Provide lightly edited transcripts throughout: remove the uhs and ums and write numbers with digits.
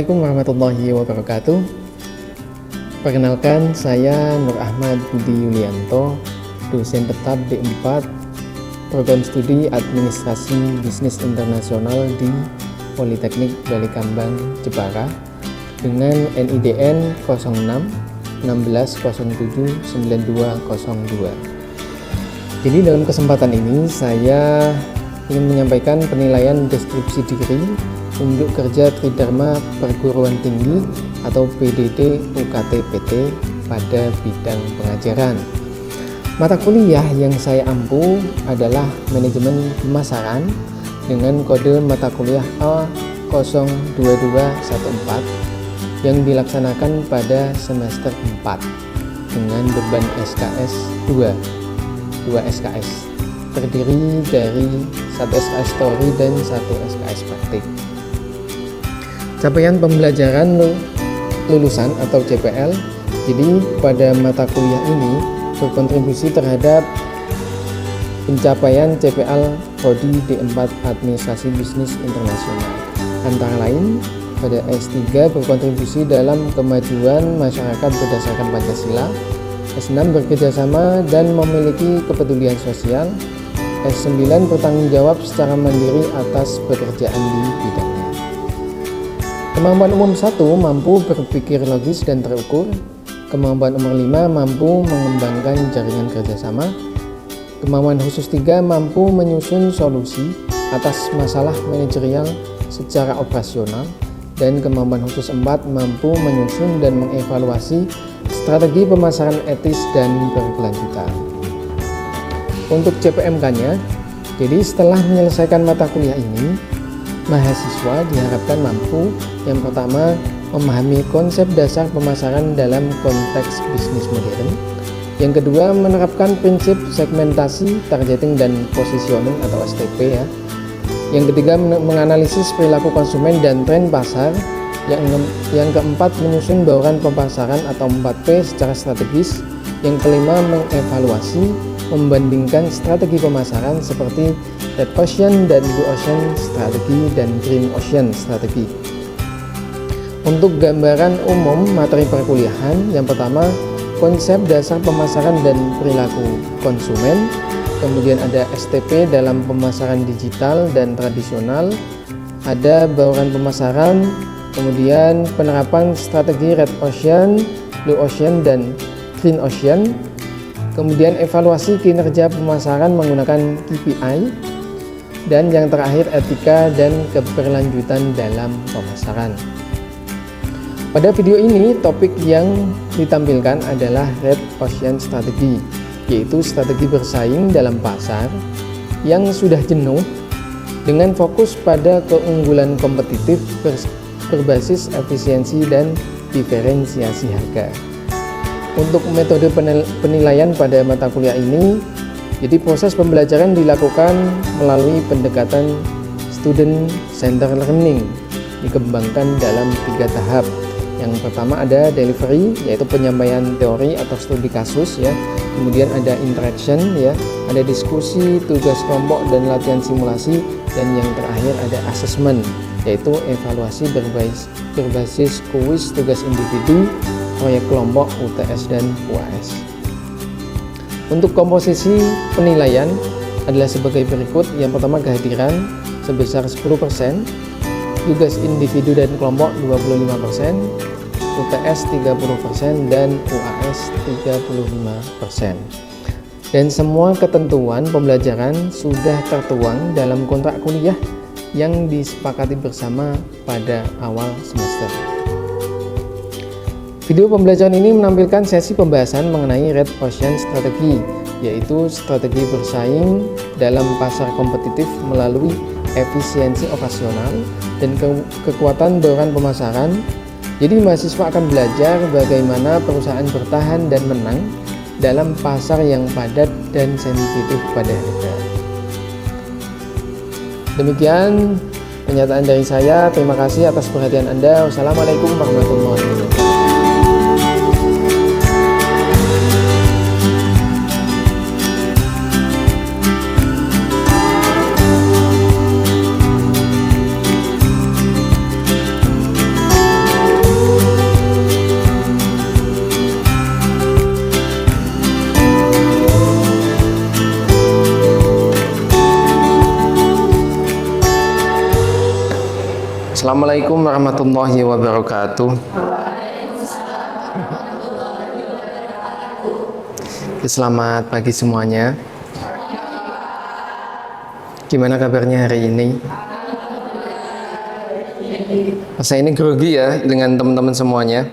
Assalamualaikum warahmatullahi wabarakatuh. Perkenalkan, saya Nur Ahmad Budi Yulianto, dosen tetap D4 Program Studi Administrasi Bisnis Internasional di Politeknik Balikambang, Jepara dengan NIDN 06 1607 9202. Jadi dalam kesempatan ini saya ingin menyampaikan penilaian deskripsi diri untuk kerja Tridharma Perguruan Tinggi atau PDT UKT PT pada bidang pengajaran. Mata kuliah yang saya ampu adalah Manajemen Pemasaran dengan kode mata kuliah A02214 yang dilaksanakan pada semester 4 dengan beban SKS 2 SKS terdiri dari 1 SKS teori dan 1 SKS praktik. Capaian pembelajaran lulusan atau CPL, jadi pada mata kuliah ini berkontribusi terhadap pencapaian CPL Prodi D4 Administrasi Bisnis Internasional. Antara lain, pada S3 berkontribusi dalam kemajuan masyarakat berdasarkan Pancasila, S6 bekerjasama dan memiliki kepedulian sosial, S9 bertanggung jawab secara mandiri atas pekerjaan di bidangnya. Kemampuan umum 1 mampu berpikir logis dan terukur. Kemampuan umur 5 mampu mengembangkan jaringan kerjasama. Kemampuan khusus 3 mampu menyusun solusi atas masalah manajerial secara operasional. Dan kemampuan khusus 4 mampu menyusun dan mengevaluasi strategi pemasaran etis dan berkelanjutan. Untuk CPMK-nya, jadi setelah menyelesaikan mata kuliah ini, mahasiswa diharapkan mampu yang pertama memahami konsep dasar pemasaran dalam konteks bisnis modern, yang kedua menerapkan prinsip segmentasi, targeting, dan positioning atau STP ya, yang ketiga menganalisis perilaku konsumen dan tren pasar, yang keempat menyusun bauran pemasaran atau 4P secara strategis, yang kelima mengevaluasi membandingkan strategi pemasaran seperti Red Ocean dan Blue Ocean strategi dan Green Ocean strategi. Untuk gambaran umum materi perkuliahan, yang pertama konsep dasar pemasaran dan perilaku konsumen, kemudian ada STP dalam pemasaran digital dan tradisional, ada bauran pemasaran, kemudian penerapan strategi Red Ocean, Blue Ocean, dan Green Ocean, kemudian evaluasi kinerja pemasaran menggunakan KPI, dan yang terakhir etika dan keberlanjutan dalam pemasaran. Pada video ini topik yang ditampilkan adalah Red Ocean Strategi, yaitu strategi bersaing dalam pasar yang sudah jenuh dengan fokus pada keunggulan kompetitif berbasis efisiensi dan diferensiasi harga. Untuk metode penilaian pada mata kuliah ini, jadi proses pembelajaran dilakukan melalui pendekatan student center learning, dikembangkan dalam 3 tahap. Yang pertama ada delivery, yaitu penyampaian teori atau studi kasus ya. Kemudian ada interaction ya, ada diskusi, tugas kelompok dan latihan simulasi, dan yang terakhir ada assessment, yaitu evaluasi berbasis kuis, tugas individu, proyek kelompok, UTS dan UAS. Untuk komposisi penilaian adalah sebagai berikut. Yang pertama kehadiran sebesar 10%, tugas individu dan kelompok 25%, UTS 30%, dan UAS 35%. Dan semua ketentuan pembelajaran sudah tertuang dalam kontrak kuliah yang disepakati bersama pada awal semester. Video pembelajaran ini menampilkan sesi pembahasan mengenai Red Ocean Strategi, yaitu strategi bersaing dalam pasar kompetitif melalui efisiensi operasional dan kekuatan bauran pemasaran. Jadi mahasiswa akan belajar bagaimana perusahaan bertahan dan menang dalam pasar yang padat dan sensitif pada harga. Demikian pernyataan dari saya. Terima kasih atas perhatian Anda. Wassalamualaikum warahmatullahi wabarakatuh. Assalamualaikum warahmatullahi wabarakatuh. Selamat pagi semuanya. Gimana kabarnya hari ini? Saya ini grogi ya dengan teman-teman semuanya.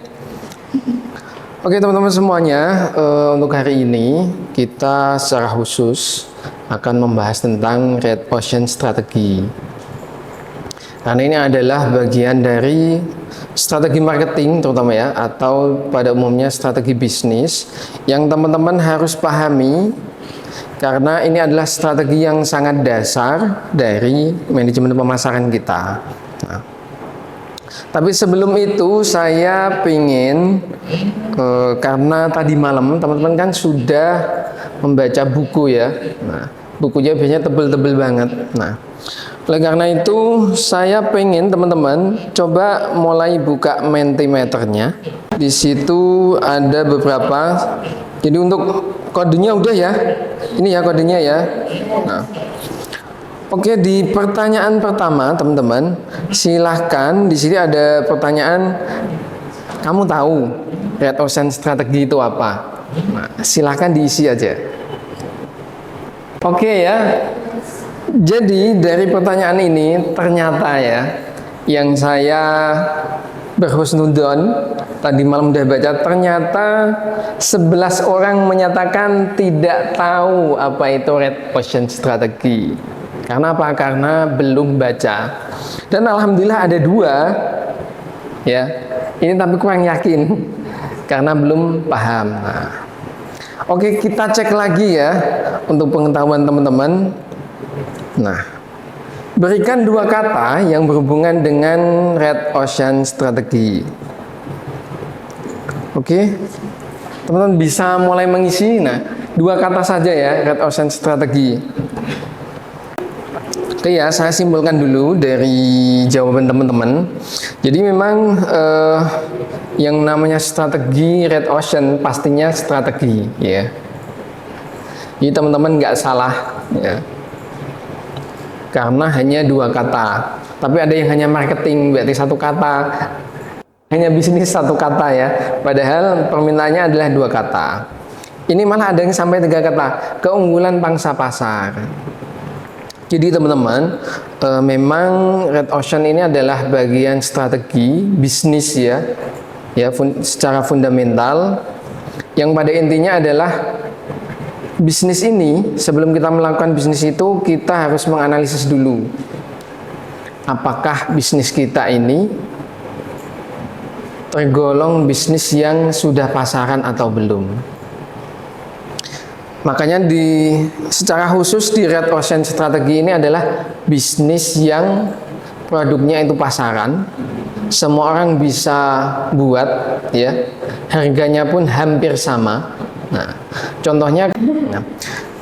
Oke teman-teman semuanya, untuk hari ini kita secara khusus akan membahas tentang Red Ocean Strategy. Karena ini adalah bagian dari strategi marketing terutama ya, atau pada umumnya strategi bisnis yang teman-teman harus pahami, karena ini adalah strategi yang sangat dasar dari manajemen pemasaran kita. Nah, tapi sebelum itu saya ingin karena tadi malam teman-teman kan sudah membaca buku ya. Nah, bukunya biasanya tebel-tebel banget. Nah, oleh karena itu saya pengen teman-teman coba mulai buka Mentimeternya. Di situ ada beberapa. Jadi untuk kodenya udah ya. Ini ya kodenya ya. Nah, oke, di pertanyaan pertama teman-teman, silahkan di sini ada pertanyaan, kamu tahu Red Ocean Strategy itu apa? Nah, silahkan diisi aja. Oke ya. Jadi dari pertanyaan ini ternyata ya, yang saya berhusnudon tadi malam udah baca, ternyata 11 orang menyatakan tidak tahu apa itu Red Ocean Strategy. Karena apa? Karena belum baca. Dan alhamdulillah ada 2 ya. Ini tapi kurang yakin karena belum paham. Nah, oke, kita cek lagi ya untuk pengetahuan teman-teman. Nah, berikan 2 kata yang berhubungan dengan Red Ocean Strategy. Oke, teman-teman bisa mulai mengisi. Nah, 2 kata saja ya, Red Ocean Strategy. Oke ya, saya simpulkan dulu dari jawaban teman-teman. Jadi memang yang namanya strategi Red Ocean pastinya strategi ya. Jadi teman-teman nggak salah ya. Karena hanya 2 kata. Tapi ada yang hanya marketing berarti 1 kata. Hanya bisnis 1 kata ya. Padahal permintaannya adalah 2 kata. Ini malah ada yang sampai 3 kata. Keunggulan pangsa pasar. Jadi teman-teman, memang Red Ocean ini adalah bagian strategi bisnis ya, secara fundamental, yang pada intinya adalah bisnis ini, sebelum kita melakukan bisnis itu, kita harus menganalisis dulu apakah bisnis kita ini tergolong bisnis yang sudah pasaran atau belum. Makanya secara khusus di Red Ocean Strategy ini adalah bisnis yang produknya itu pasaran, semua orang bisa buat ya, harganya pun hampir sama. Nah, contohnya,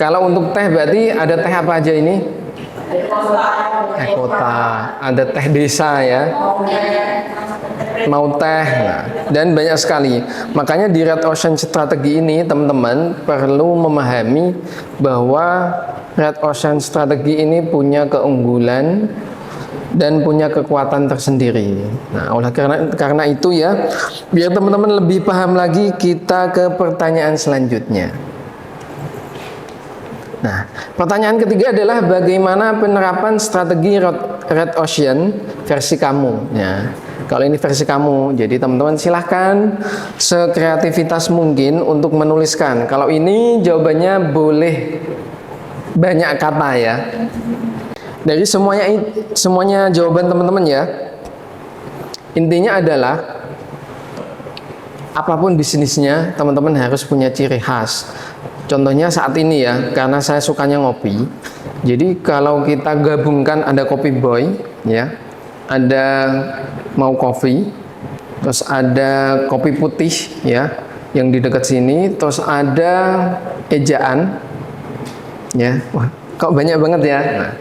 kalau untuk teh berarti ada teh apa aja ini? Teh kota, ada teh desa ya, mau teh, nah, dan banyak sekali. Makanya di Red Ocean Strategy ini teman-teman perlu memahami bahwa Red Ocean Strategy ini punya keunggulan dan punya kekuatan tersendiri. Nah, oleh karena itu ya, biar teman-teman lebih paham lagi, kita ke pertanyaan selanjutnya. Nah, pertanyaan ketiga adalah bagaimana penerapan strategi Red Ocean versi kamu ya. Kalau ini versi kamu, jadi teman-teman silahkan sekreativitas mungkin untuk menuliskan. Kalau ini jawabannya boleh banyak kata ya. Dari semuanya jawaban teman-teman ya. Intinya adalah apapun bisnisnya, teman-teman harus punya ciri khas. Contohnya saat ini ya, karena saya sukanya ngopi. Jadi kalau kita gabungkan, ada Kopi Boy ya, ada Mau Coffee, terus ada kopi putih ya yang di dekat sini, terus ada ejaan ya. Wah, kok banyak banget ya. Nah,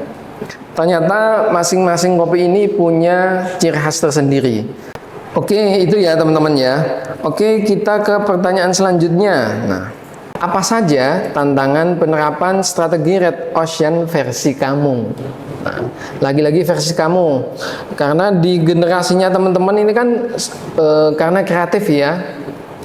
ternyata masing-masing kopi ini punya ciri khas tersendiri. Oke, itu ya teman-teman ya. Oke, kita ke pertanyaan selanjutnya. Nah, apa saja tantangan penerapan strategi Red Ocean versi kamu? Nah, lagi-lagi versi kamu, karena di generasinya teman-teman ini kan karena kreatif ya,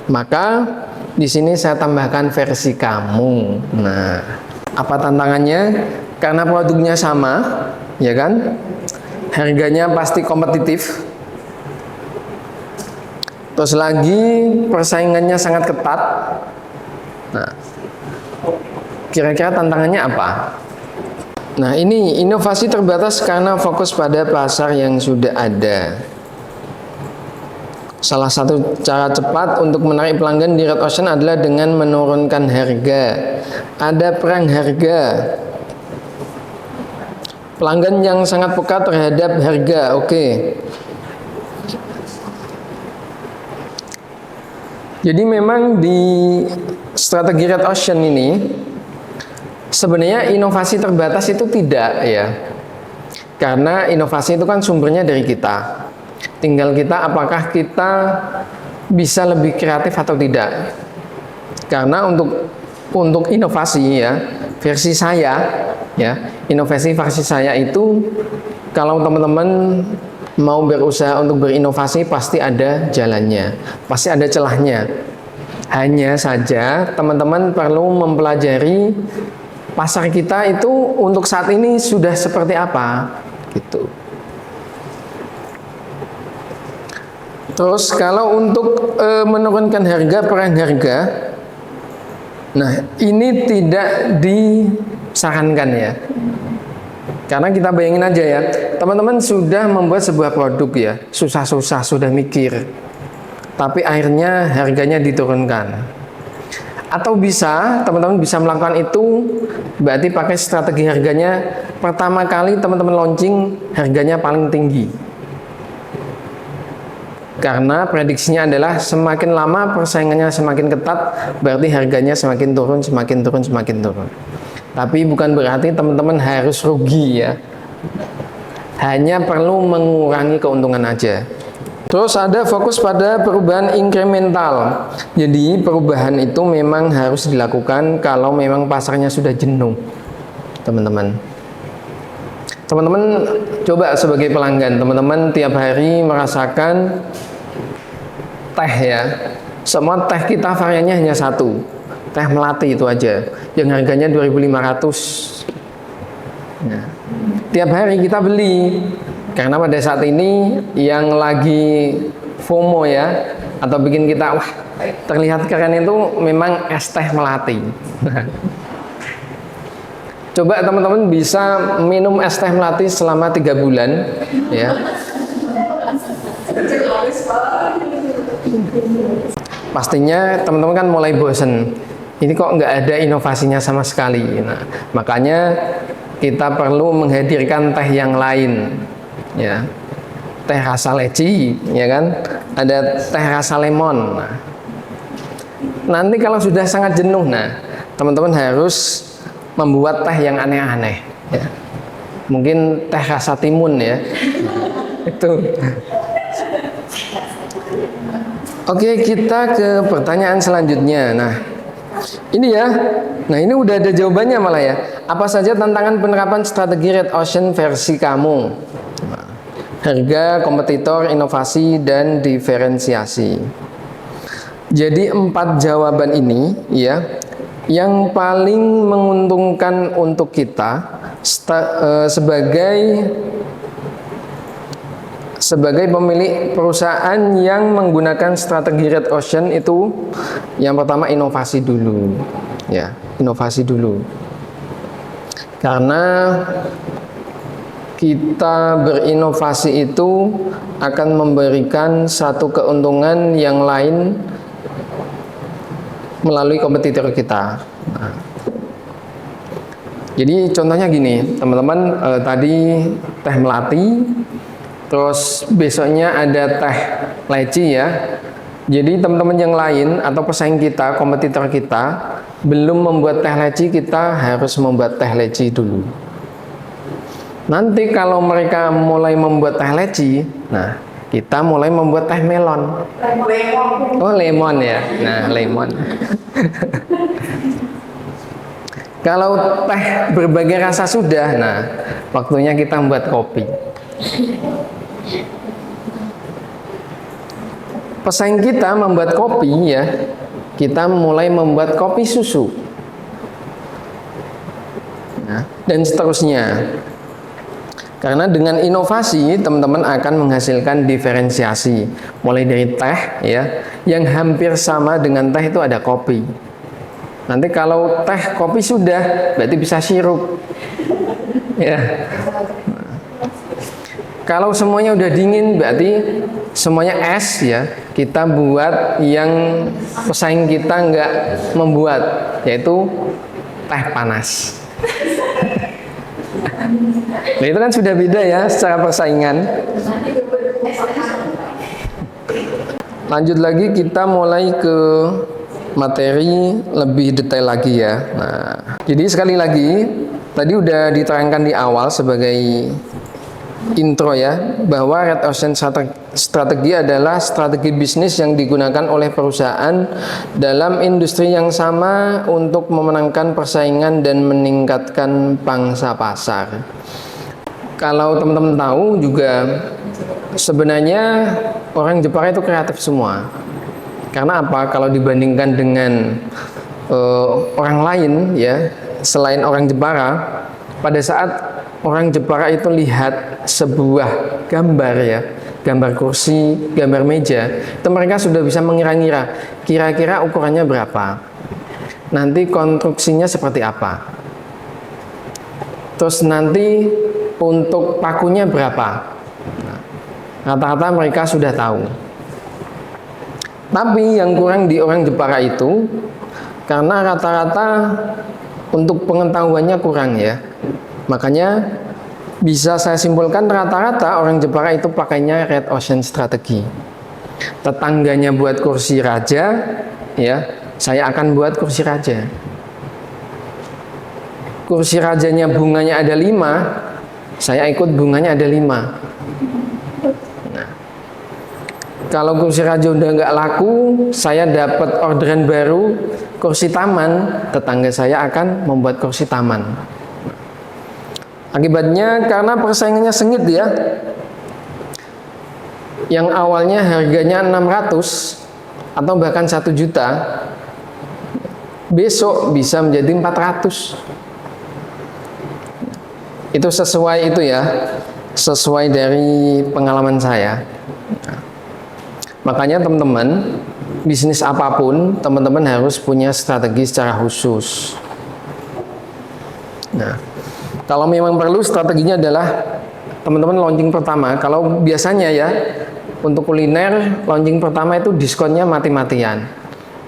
maka di sini saya tambahkan versi kamu. Nah, apa tantangannya? Karena produknya sama, ya kan? Harganya pasti kompetitif. Terus lagi persaingannya sangat ketat. Nah, kira-kira tantangannya apa? Nah, ini inovasi terbatas karena fokus pada pasar yang sudah ada. Salah satu cara cepat untuk menarik pelanggan di Red Ocean adalah dengan menurunkan harga. Ada perang harga. Pelanggan yang sangat peka terhadap harga, oke. Jadi memang di strategi Red Ocean ini sebenarnya inovasi terbatas itu tidak ya. Karena inovasi itu kan sumbernya dari kita. Tinggal kita apakah kita bisa lebih kreatif atau tidak. Karena untuk inovasi ya, versi saya ya, inovasi versi saya itu kalau teman-teman mau berusaha untuk berinovasi pasti ada jalannya, pasti ada celahnya. Hanya saja teman-teman perlu mempelajari pasar kita itu untuk saat ini sudah seperti apa gitu. Terus kalau untuk menurunkan harga, perang harga, nah ini tidak disarankan ya. Karena kita bayangin aja ya, teman-teman sudah membuat sebuah produk ya, susah-susah sudah mikir, tapi akhirnya harganya diturunkan. Atau bisa, teman-teman bisa melakukan itu, berarti pakai strategi harganya, pertama kali teman-teman launching, harganya paling tinggi. Karena prediksinya adalah semakin lama persaingannya semakin ketat, berarti harganya semakin turun, semakin turun, semakin turun. Tapi bukan berarti teman-teman harus rugi ya. Hanya perlu mengurangi keuntungan aja. Terus ada fokus pada perubahan incremental. Jadi perubahan itu memang harus dilakukan kalau memang pasarnya sudah jenuh, teman-teman. Teman-teman coba sebagai pelanggan, teman-teman tiap hari merasakan teh ya. Semua teh kita variannya hanya satu, teh melati itu aja, yang harganya 2.500. Nah, tiap hari kita beli karena pada saat ini yang lagi FOMO ya, atau bikin kita wah terlihat keren itu memang es teh melati. Coba teman-teman bisa minum es teh melati selama 3 bulan ya. Pastinya teman-teman kan mulai bosen. Ini kok nggak ada inovasinya sama sekali. Nah, makanya kita perlu menghadirkan teh yang lain ya. Teh rasa leci ya kan, ada teh rasa lemon. Nah, nanti kalau sudah sangat jenuh, nah teman-teman harus membuat teh yang aneh-aneh ya. Mungkin teh rasa timun ya. Itu. Oke, kita ke pertanyaan selanjutnya. Nah, ini ya. Nah, ini udah ada jawabannya malah ya. Apa saja tantangan penerapan strategi Red Ocean versi kamu? Nah, harga, kompetitor, inovasi, dan diferensiasi. Jadi 4 jawaban ini ya, yang paling menguntungkan untuk kita sebagai pemilik perusahaan yang menggunakan strategi Red Ocean itu yang pertama inovasi dulu ya, inovasi dulu. Karena kita berinovasi itu akan memberikan satu keuntungan yang lain melalui kompetitor kita. Nah, jadi contohnya gini, teman-teman, tadi teh melati, terus besoknya ada teh leci ya. Jadi teman-teman yang lain atau pesaing kita, kompetitor kita belum membuat teh leci, kita harus membuat teh leci dulu. Nanti kalau mereka mulai membuat teh leci, nah kita mulai membuat teh melon. Oh, lemon ya. Nah, lemon. Kalau teh berbagai rasa sudah, nah waktunya kita membuat kopi. Pesaing kita membuat kopi ya, kita mulai membuat kopi susu. Nah, dan seterusnya. Karena dengan inovasi teman-teman akan menghasilkan diferensiasi. Mulai dari teh ya, yang hampir sama dengan teh itu ada kopi. Nanti kalau teh kopi sudah, berarti bisa sirup. Ya. Kalau semuanya udah dingin, berarti semuanya es ya. Kita buat yang pesaing kita nggak membuat, yaitu teh panas. Nah, itu kan sudah beda ya secara persaingan. Lanjut lagi, kita mulai ke materi lebih detail lagi ya. Nah, jadi sekali lagi tadi udah diterangkan di awal sebagai intro ya, bahwa Red Ocean Strategi adalah strategi bisnis yang digunakan oleh perusahaan dalam industri yang sama untuk memenangkan persaingan dan meningkatkan pangsa pasar. Kalau teman-teman tahu juga, sebenarnya orang Jepara itu kreatif semua. Karena apa? Kalau dibandingkan dengan orang lain ya, selain orang Jepara, pada saat orang Jepara itu lihat sebuah gambar ya, gambar kursi, gambar meja, itu mereka sudah bisa mengira-ngira kira-kira ukurannya berapa, nanti konstruksinya seperti apa, terus nanti untuk pakunya berapa. Rata-rata mereka sudah tahu. Tapi yang kurang di orang Jepara itu, karena rata-rata untuk pengetahuannya kurang ya, makanya bisa saya simpulkan rata-rata orang Jepara itu pakainya Red Ocean Strategi. Tetangganya buat kursi raja, ya, saya akan buat kursi raja. Kursi rajanya bunganya ada 5, saya ikut bunganya ada 5. Nah, kalau kursi raja udah nggak laku, saya dapat orderan baru kursi taman, tetangga saya akan membuat kursi taman. Akibatnya karena persaingannya sengit ya, yang awalnya harganya 600 atau bahkan 1 juta, besok bisa menjadi 400. Itu sesuai itu ya, sesuai dari pengalaman saya. Makanya teman-teman, bisnis apapun teman-teman harus punya strategi secara khusus. Nah, kalau memang perlu, strateginya adalah teman-teman launching pertama. Kalau biasanya ya untuk kuliner launching pertama itu diskonnya mati-matian,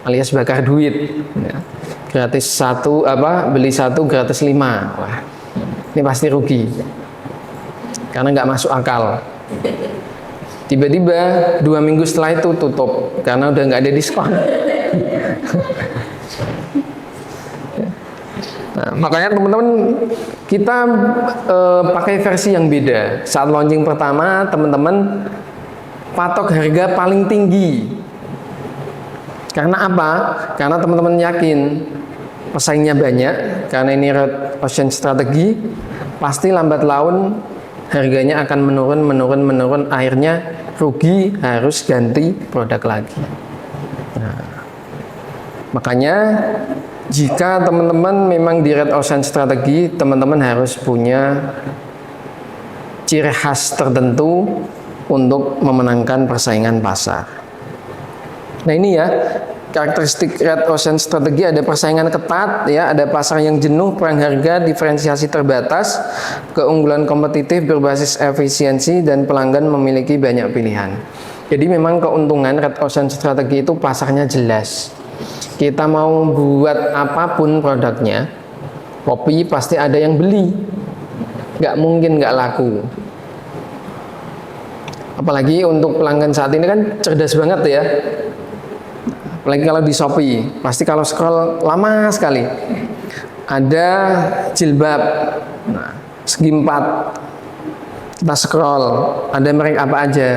alias bakar duit. Ya. Gratis satu beli 1 gratis 5. Wah, ini pasti rugi karena nggak masuk akal. Tiba-tiba 2 minggu setelah itu tutup karena udah nggak ada diskon. Nah, makanya teman-teman kita pakai versi yang beda. Saat launching pertama, teman-teman patok harga paling tinggi. Karena apa? Karena teman-teman yakin pesaingnya banyak. Karena ini Red Ocean Strategi, pasti lambat laun harganya akan menurun. Akhirnya rugi, harus ganti produk lagi. Nah, makanya jika teman-teman memang di Red Ocean Strategi, teman-teman harus punya ciri khas tertentu untuk memenangkan persaingan pasar. Nah ini ya, karakteristik Red Ocean Strategi, ada persaingan ketat ya, ada pasar yang jenuh, perang harga, diferensiasi terbatas, keunggulan kompetitif berbasis efisiensi, dan pelanggan memiliki banyak pilihan. Jadi memang keuntungan Red Ocean Strategi itu pasarnya jelas. Kita mau buat apapun produknya, kopi pasti ada yang beli, nggak mungkin nggak laku. Apalagi untuk pelanggan saat ini kan cerdas banget ya. Apalagi kalau di Shopee, pasti kalau scroll lama sekali. Ada jilbab, nah, segi 4, kita scroll, ada merek apa aja.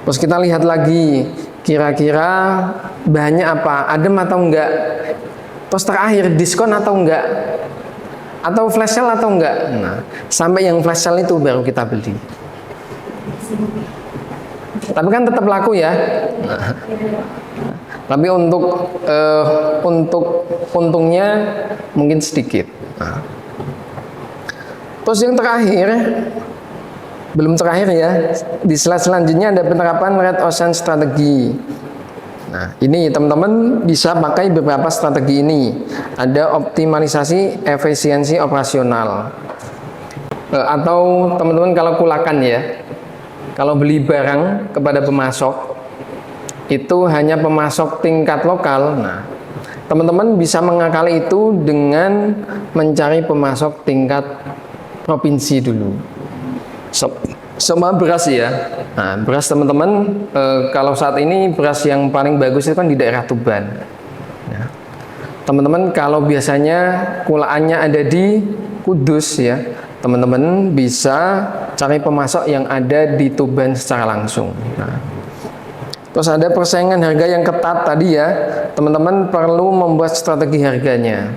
Terus kita lihat lagi, kira-kira bahannya apa, adem atau enggak. Terus terakhir, diskon atau enggak, atau flash sale atau enggak. Nah, sampai yang flash sale itu baru kita beli. Tapi kan tetap laku ya. Nah, tapi untuk untungnya mungkin sedikit. Nah. Terus yang terakhir, belum terakhir ya, di slide selanjutnya ada penerapan Red Ocean Strategi. Nah, ini teman-teman bisa pakai beberapa strategi ini. Ada optimalisasi efisiensi operasional. Atau teman-teman kalau kulakan ya, kalau beli barang kepada pemasok, itu hanya pemasok tingkat lokal. Nah, teman-teman bisa mengakali itu dengan mencari pemasok tingkat provinsi dulu. Sama beras ya. Nah, beras teman-teman, kalau saat ini beras yang paling bagus itu kan di daerah Tuban. Ya. Teman-teman kalau biasanya kulaannya ada di Kudus ya, teman-teman bisa cari pemasok yang ada di Tuban secara langsung. Nah, terus ada persaingan harga yang ketat tadi ya, teman-teman perlu membuat strategi harganya.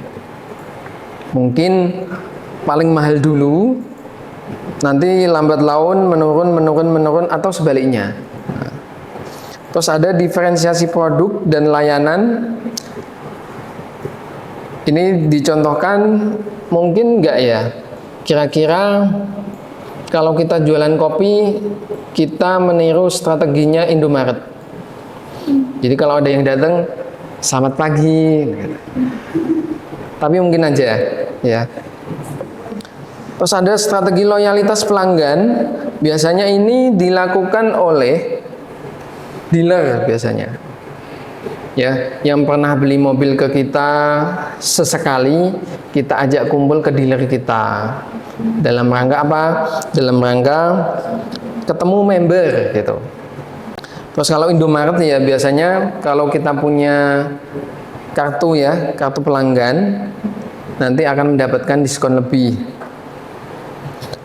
Mungkin paling mahal dulu, nanti lambat laun menurun atau sebaliknya. Nah, terus ada diferensiasi produk dan layanan. Ini dicontohkan mungkin enggak ya? Kira-kira kalau kita jualan kopi, kita meniru strateginya Indomaret. Jadi kalau ada yang datang, selamat pagi, tapi mungkin aja ya. Terus ada strategi loyalitas pelanggan, biasanya ini dilakukan oleh dealer biasanya. Ya, yang pernah beli mobil ke kita sesekali, kita ajak kumpul ke dealer kita. Dalam rangka apa? Dalam rangka ketemu member gitu. Terus kalau Indomaret ya biasanya kalau kita punya kartu ya, kartu pelanggan, nanti akan mendapatkan diskon lebih.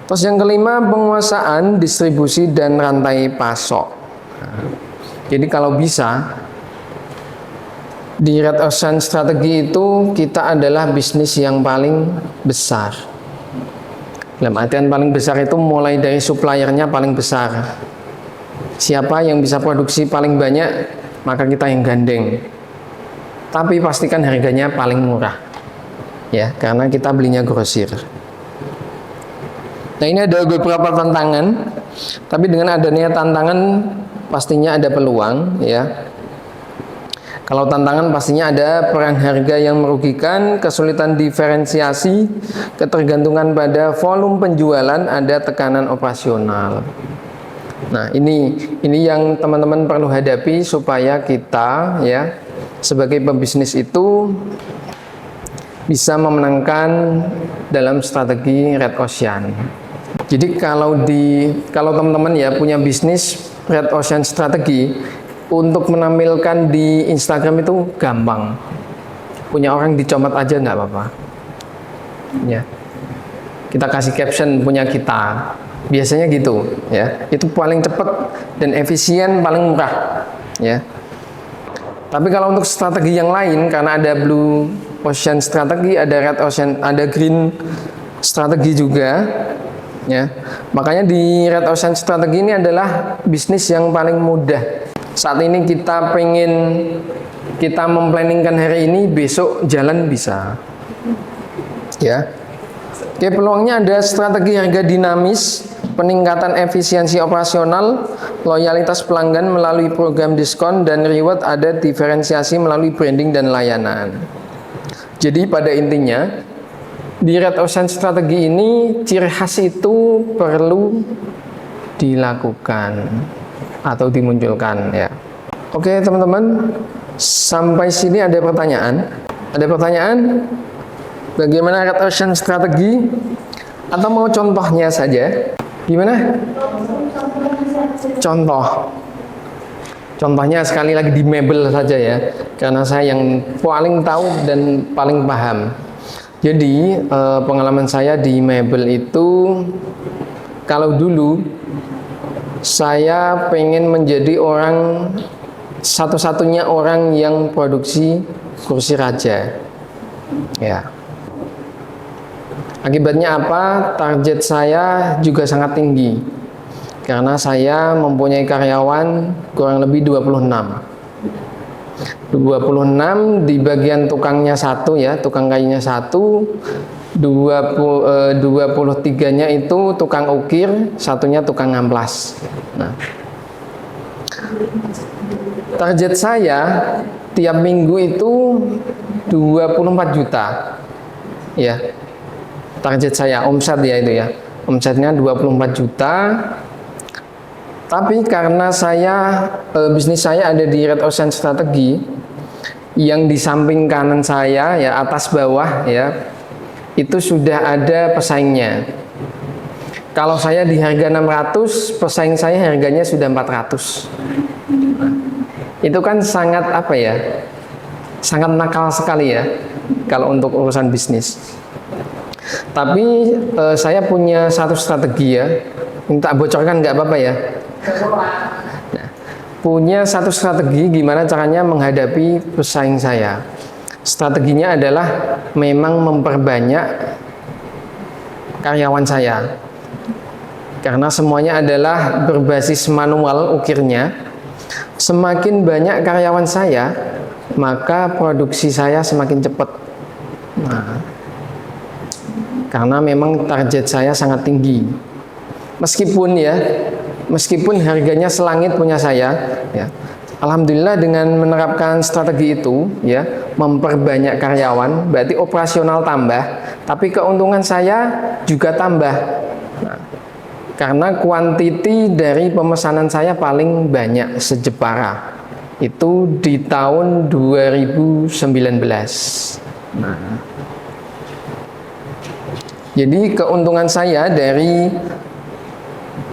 Terus yang kelima, penguasaan distribusi dan rantai pasok. Nah, jadi kalau bisa di Red Ocean Strategi itu kita adalah bisnis yang paling besar. Dalam artian paling besar itu mulai dari suppliernya paling besar. Siapa yang bisa produksi paling banyak, maka kita yang gandeng. Tapi pastikan harganya paling murah. Ya, karena kita belinya grosir. Nah, ini ada beberapa tantangan. Tapi dengan adanya tantangan pastinya ada peluang ya. Kalau tantangan pastinya ada perang harga yang merugikan, kesulitan diferensiasi, ketergantungan pada volume penjualan, ada tekanan operasional. Nah, ini yang teman-teman perlu hadapi supaya kita ya sebagai pebisnis itu bisa memenangkan dalam strategi Red Ocean. Jadi kalau teman-teman ya punya bisnis Red Ocean Strategi, untuk menampilkan di Instagram itu gampang. Punya orang dicomot aja nggak apa-apa. Ya. Kita kasih caption punya kita. Biasanya gitu, ya. Itu paling cepat dan efisien, paling murah, ya. Tapi kalau untuk strategi yang lain, karena ada Blue Ocean Strategi, ada Red Ocean, ada Green Strategi juga, ya. Makanya di Red Ocean Strategi ini adalah bisnis yang paling mudah. Saat ini kita memplanningkan hari ini, besok jalan bisa. Ya. Oke, peluangnya ada strategi harga dinamis, peningkatan efisiensi operasional, loyalitas pelanggan melalui program diskon dan reward, ada diferensiasi melalui branding dan layanan. Jadi pada intinya di Red Ocean Strategi ini ciri khas itu perlu dilakukan atau dimunculkan ya. Oke teman-teman, sampai sini ada pertanyaan? Ada pertanyaan? Bagaimana Red Ocean Strategi? Atau mau contohnya saja? Gimana? Contoh. Contohnya sekali lagi di mebel saja ya, karena saya yang paling tahu dan paling paham. Jadi pengalaman saya di mebel itu, kalau dulu Saya pengen menjadi orang satu-satunya orang yang produksi kursi raja. Ya. Akibatnya apa? Target saya juga sangat tinggi. Karena saya mempunyai karyawan kurang lebih 26. 26 di bagian tukangnya satu ya, tukang kayunya satu, 23-nya itu tukang ukir, satunya tukang ngamplas. Nah, target saya tiap minggu itu 24 juta ya, target saya omset ya, itu ya, omsetnya 24 juta. Tapi karena bisnis saya ada di Red Ocean Strategi, yang di samping kanan saya ya, atas bawah ya, itu sudah ada pesaingnya. Kalau saya di harga 600, pesaing saya harganya sudah 400. Itu kan sangat apa ya, sangat nakal sekali ya kalau untuk urusan bisnis. Tapi saya punya satu strategi ya, minta bocorkan nggak apa-apa ya. Nah, punya satu strategi gimana caranya menghadapi pesaing saya. Strateginya adalah memang memperbanyak karyawan saya, karena semuanya adalah berbasis manual ukirnya. Semakin banyak karyawan saya, maka produksi saya semakin cepat. Nah, karena memang target saya sangat tinggi. Meskipun harganya selangit punya saya, ya. Alhamdulillah dengan menerapkan strategi itu, ya, memperbanyak karyawan, berarti operasional tambah, tapi keuntungan saya juga tambah. Nah, karena kuantiti dari pemesanan saya paling banyak se-Jepara itu di tahun 2019. Nah, jadi keuntungan saya dari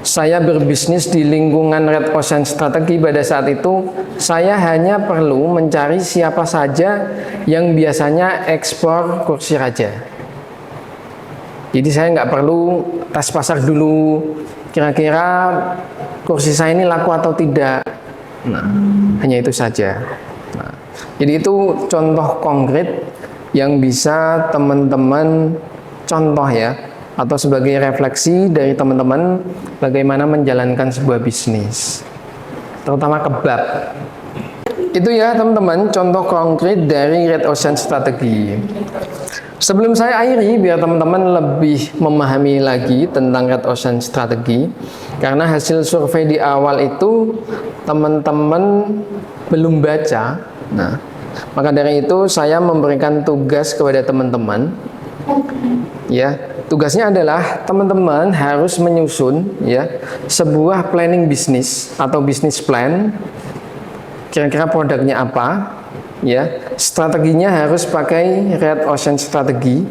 saya berbisnis di lingkungan Red Ocean Strategi pada saat itu, saya hanya perlu mencari siapa saja yang biasanya ekspor kursi raja. Jadi saya nggak perlu tes pasar dulu, kira-kira kursi saya ini laku atau tidak. Nah, hanya itu saja. Nah, jadi itu contoh konkret yang bisa teman-teman contoh ya, atau sebagai refleksi dari teman-teman bagaimana menjalankan sebuah bisnis, terutama kebab. Itu ya teman-teman, contoh konkret dari Red Ocean Strategi. Sebelum saya akhiri, biar teman-teman lebih memahami lagi tentang Red Ocean Strategi, karena hasil survei di awal itu teman-teman belum baca. Nah, maka dari itu saya memberikan tugas kepada teman-teman. Ya, tugasnya adalah teman-teman harus menyusun ya sebuah planning bisnis atau bisnis plan. Kira-kira produknya apa? Ya, strateginya harus pakai Red Ocean Strategi.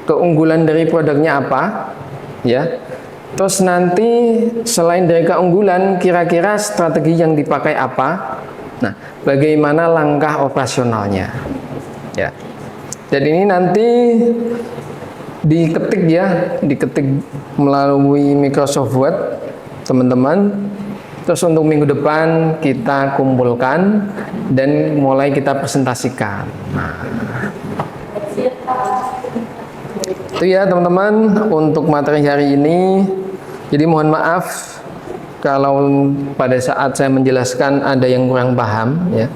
Keunggulan dari produknya apa? Ya. Terus nanti selain dari keunggulan, kira-kira strategi yang dipakai apa? Nah, bagaimana langkah operasionalnya? Ya. Dan ini nanti diketik ya, diketik melalui Microsoft Word, teman-teman. Terus untuk minggu depan kita kumpulkan dan mulai kita presentasikan. Nah, itu ya teman-teman untuk materi hari ini. Jadi mohon maaf kalau pada saat saya menjelaskan ada yang kurang paham ya.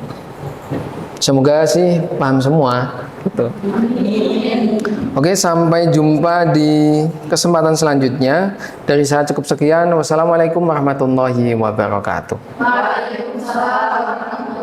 Semoga sih paham semua. Betul. Oke, sampai jumpa di kesempatan selanjutnya. Dari saya cukup sekian. Wassalamualaikum warahmatullahi wabarakatuh. Waalaikumsalam.